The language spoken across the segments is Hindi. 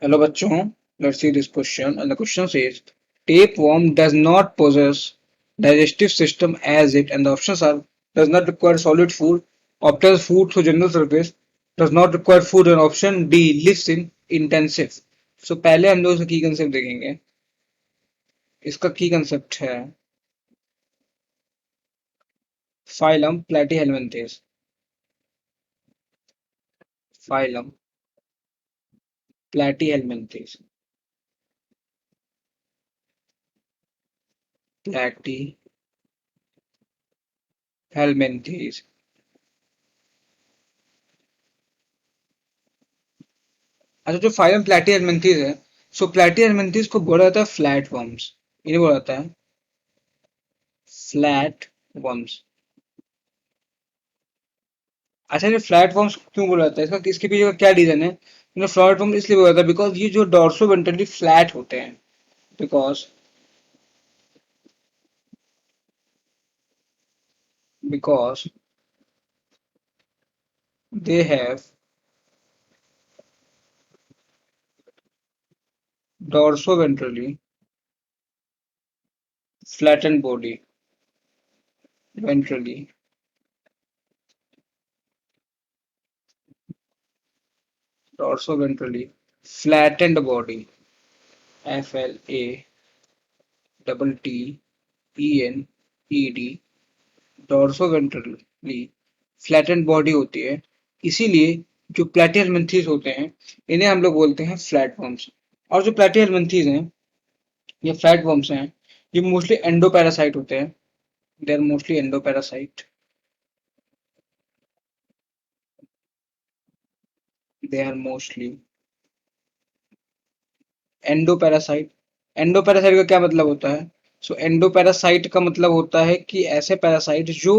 Hello bachchon, let's see this question and the question says tapeworm does not possess digestive system as it and the options are does not require solid food, obtains food through general surface, does not require food and option D lives in intensive. So पहले हम लोग इसका की कंसेप्ट देखेंगे. इसका की कंसेप्ट है phylum Platyhelminthes. Phylum Platyhelminthes. Platyhelminthes. अच्छा जो फाइलम प्लेटीहेलमिन्थेस है, सो प्लेटीहेलमिन्थेस को बोला जाता है फ्लैट वर्म्स. इन्हें बोला जाता है फ्लैट वर्म्स. अच्छा ये फ्लैट वर्म्स क्यों बोला जाता है, इसका इसके पीछे का क्या रीजन है. इन्हें फ्लैट वर्म इसलिए बोला जाता है बिकॉज ये जो डॉर्सो वेंट्रली फ्लैट होते हैं. Because because they have dorsoventrally flattened body. Ventrally dorsoventrally flattened body. FLATTENED. Dorsoventrally flattened body होती है. इसीलिए जो प्लेटिहेलमिन्थेस होते हैं इन्हें हम लोग बोलते हैं फ्लैट वर्म्स. और जो प्लेटिहेलमिन्थेस हैं ये फ्लैट वर्म्स हैं, ये मोस्टली एंडोपैरासाइट होते हैं. They are mostly endoparasite. They are mostly endoparasite. Endoparasite का क्या मतलब होता है. सो एंडोपैरासाइट का मतलब होता है कि ऐसे पैरासाइट जो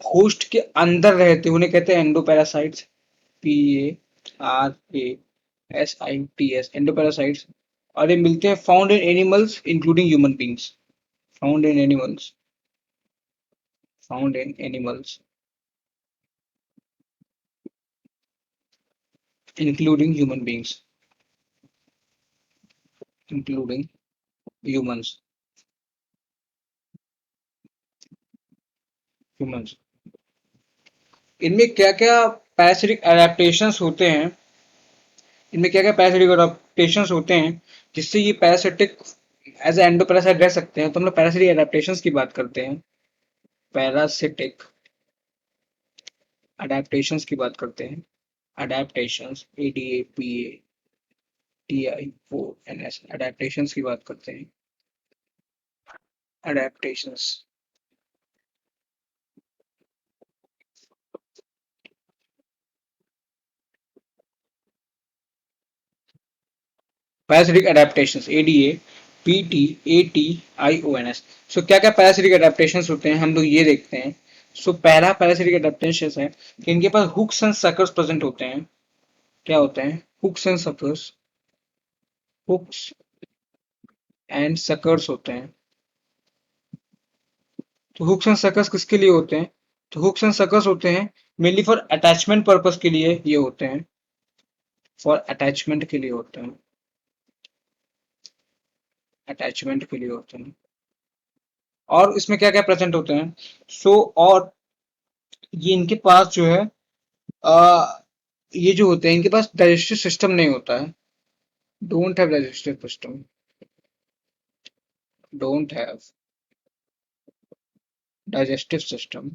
होस्ट के अंदर रहते हैं उन्हें कहते हैं एंडोपैरासाइट्स. PARASITS endoparasites. और ये मिलते हैं found in animals including human beings. Found in animals. Found in animals including human beings. Including humans. Humans. इनमें क्या क्या पैरासिटिक एडेप्टेशंस होते हैं. इनमें क्या क्या पैरासिटिक एडेप्टेशंस होते हैं जिससे ये पैरासिटिक एज ए एंडोपैरासाइट रह सकते हैं. तो हम लोग पैरासिटिक एडेप्टेशंस की बात करते हैं. पैरासिटिक अडेप्टेशंस की बात करते हैं. अडेप्टेशंस ADAPTIONS अडेप्टेशंस की बात करते हैं. अडेप्टेशंस. Parasitic adaptations ADAPTATIONS. सो क्या क्या पैरासिटिक अडेप्टेशंस होते हैं हम लोग ये देखते हैं. सो पहला पैरासिटिक अडेप्टेशन है कि इनके पास हुक्स एंड सकर्स प्रेजेंट होते हैं. क्या होते हैं hooks and suckers. Hooks and suckers होते हैं. तो हुक्स एंड सकर्स किसके लिए होते हैं. तो हुक्स एंड सकर्स होते हैं मेनली फॉर अटैचमेंट पर्पस के लिए ये होते हैं. फॉर अटैचमेंट के लिए होते हैं. अटैचमेंट के लिए होते हैं. और इसमें क्या क्या प्रेजेंट होते हैं. और ये इनके पास जो है आ, ये जो होते हैं इनके पास डाइजेस्टिव सिस्टम नहीं होता है. Don't have digestive system. Don't have digestive system.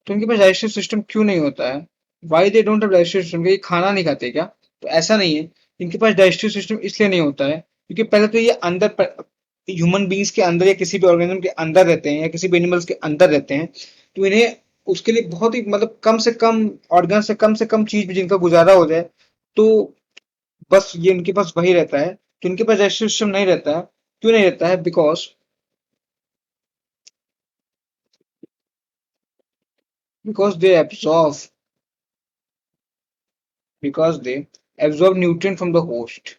तो इनके पास डाइजेस्टिव सिस्टम क्यों नहीं होता है. Why they don't have digestive system. ये खाना नहीं खाते क्या. तो ऐसा नहीं है. इनके पास डाइजेस्टिव सिस्टम इसलिए नहीं होता है क्योंकि पहले तो ये अंदर ह्यूमन बींग्स के अंदर या किसी भी ऑर्गेनिज्म के अंदर रहते हैं या किसी भी एनिमल्स के अंदर रहते हैं. तो इन्हें उसके लिए बहुत ही मतलब कम ऑर्गन से कम चीज भी जिनका गुजारा हो जाए. तो बस ये इनके पास वही रहता है. तो इनके पास डाइजेस्टिव सिस्टम नहीं रहता है. क्यों नहीं रहता है. Because they absorb. because they absorb nutrient from the host.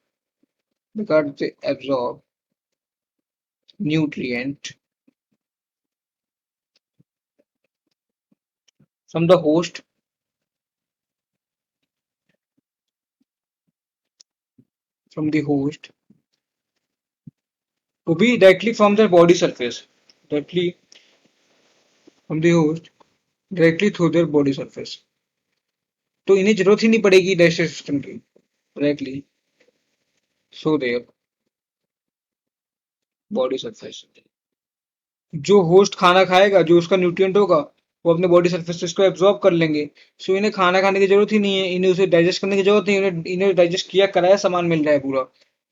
Because they absorb nutrient from the host from the host to be directly from their body surface, directly from the host, directly through their body surface. तो इन्हें जरूरत ही नहीं पड़ेगी डाइजेस्टिव सिस्टम की, directly through their body surface. जो होस्ट खाना खाएगा, जो उसका न्यूट्रिएंट होगा, वो अपने बॉडी सरफेस से इसको एब्जॉर्ब कर लेंगे। सो इन्हें खाना खाने की जरूरत ही नहीं है, इन्हें उसे डाइजेस्ट करने की जरूरत नहीं है, इन्हें डाइजेस्ट किया कराया सामान मिल रहा है पूरा,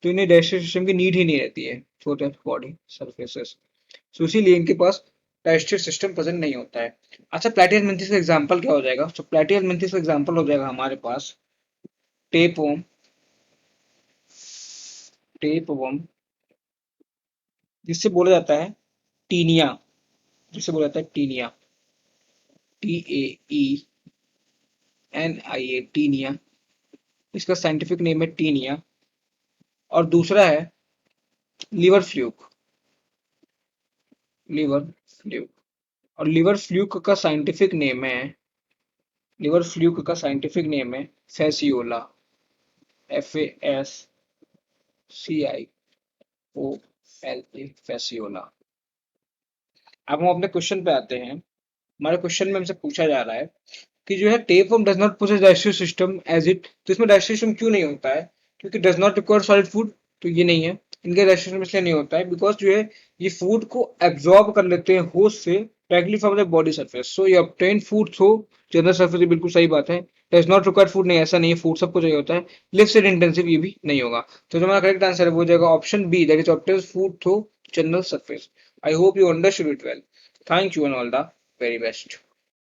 तो इन्हें डाइजेस्टिव सिस्टम की नीड ही नहीं रहती है फॉर देयर बॉडी सरफेसेस। सो इसीलिए इनके पास डाइजेस्टिव सिस्टम प्रेजेंट नहीं होता है। अच्छा, प्लेटिहेल्मिन्थेस का एग्जांपल क्या हो जाएगा? तो प्लेटिहेल्मिन्थेस का एग्जांपल हो जाएगा हमारे पास टेपवर्म, टेपवर्म जिससे बोला जाता है टीनिया, जिसे बोला जाता है टीनिया, TAENIA, टीनिया। इसका साइंटिफिक नेम है टीनिया। और दूसरा है लिवर फ्लूक, लिवर फ्लूक। और लिवर फ्लूक का साइंटिफिक नेम है, लिवर फ्लूक का साइंटिफिक नेम है फैसियोला, FASCIOLA, फैसियोला। अब हम अपने क्वेश्चन पे आते हैं। हमारे क्वेश्चन में हमसे पूछा जा रहा है कि जो है tapeworm does not possess digestive system as it, तो इसमें डाइजेस्टिव सिस्टम क्यों नहीं होता है? क्योंकि does not require solid food, तो ये नहीं है, इनका डाइजेस्टिव सिस्टम इसलिए नहीं होता है बिकॉज जो है ये फूड को एब्जॉर्ब कर लेते हैं होस्ट से directly from the body surface. So ये obtain food through general surface, बिल्कुल सही बात है। डज नॉट रिक्वायर फूड, नहीं ऐसा नहीं है, फूड सबको चाहिए होता है। लिव सेल इंटेंसिव, ये भी नहीं होगा। तो जो हमारा करेक्ट आंसर है वो हो जाएगा option B, that is obtain food through general surface. I hope you understood it well. Thank you and all the very best.